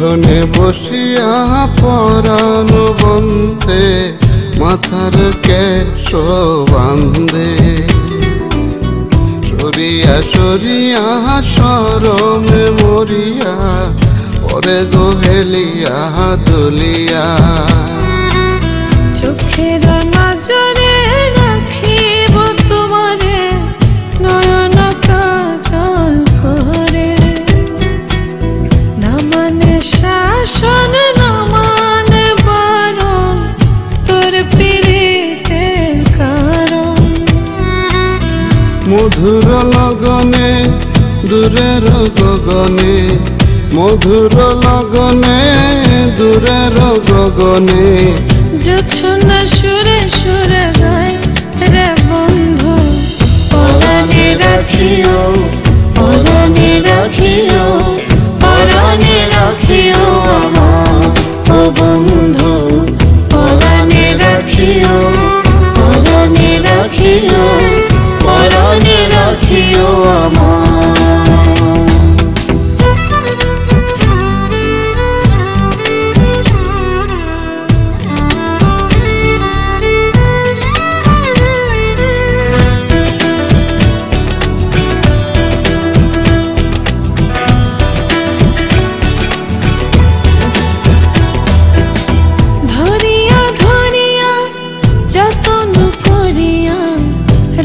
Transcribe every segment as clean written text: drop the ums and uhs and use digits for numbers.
উঠোনে বসিয়া পরাণ বন্ধে মাথার কেশ বান্ধে সরিয়া সরিয়া শরমে মরিয়া পরে গোহেলিয়া দুলিয়া চোখের নজরে রাখিব তোমারে নয়ন কাজল করে না মানে শাসন না মানে বারণ তোর পীড়িতের কারণ মধুর লগনে দূরের গগনে মধুর লগনে দূরের গগনে জোছনা সুরে সুরে গায় রে বন্ধু পরাণে রাখিও পরাণে রাখিও পরাণে রাখিও আমার ও বন্ধু পরাণে রাখিও পরাণে রাখিও পরাণে রাখিও আমার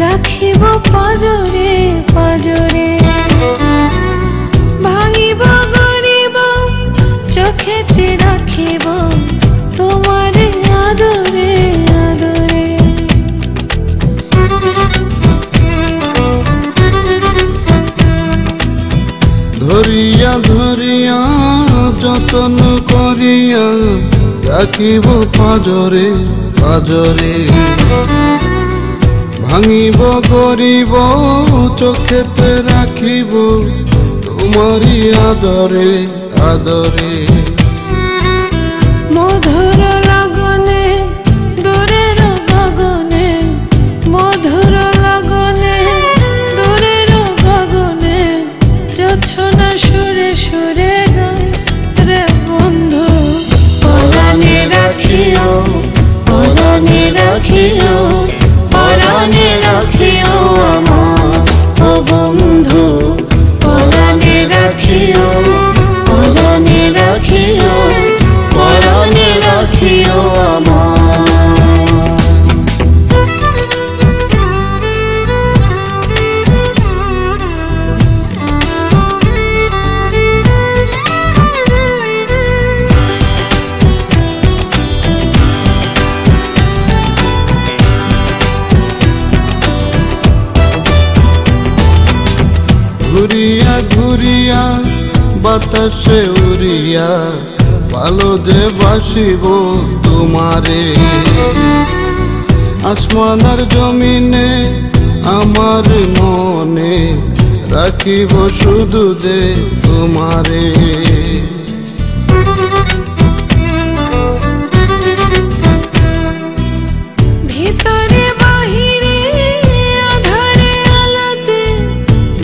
রাখিব পাজরে পাজরে ভাঙিব গরিব চোখেতে রাখিব তোমার আদরে আদরে ধরিয়া ধরিয়া যতন করিয়া রাখিব পাজরে পাজরে ভাঙিব গরিব চোখেতে রাখিব তোমারি আদরে আদরে মধুর লগনে দূরের গগনে মধুর লগনে দূরের গগনে জোছনা সুরে সুরে গায় রে বন্ধু পরাণে রাখিও পরাণে রাখিও পরাণে রাখিও আমার ও বন্ধু পরাণে রাখিও পরাণে রাখিও পরাণে রাখিও আমার ঘুরিয়া ঘুরিয়া বাতাসে উড়িয়া ভালো যে বাসিব তোমারে আসমানের জমিনে আমার মনে রাখিব শুধু যে তোমারে ভিতরে বাহিরে আধারে আলোতে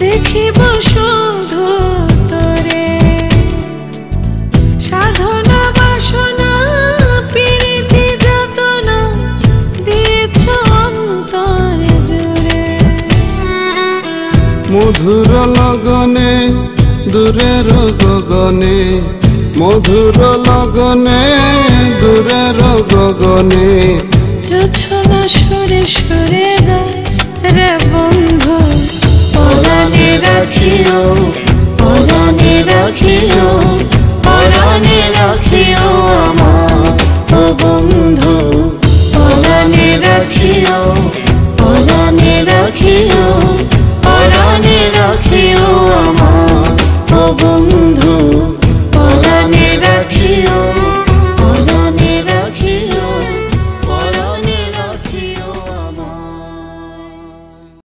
দেখিব শুধু তোরে সাধনা বাসনা প্রীতি যাতনা দিয়েছ অন্তরে জুড়ে মধুর লগনে দূরের গগনে মধুর লগনে দূরের গগনে জোছনা সুরে সুরে গায় রে বন্ধু পরাণে রাখিও পরাণে রাখিও পরাণে রাখিও আমার ও বন্ধু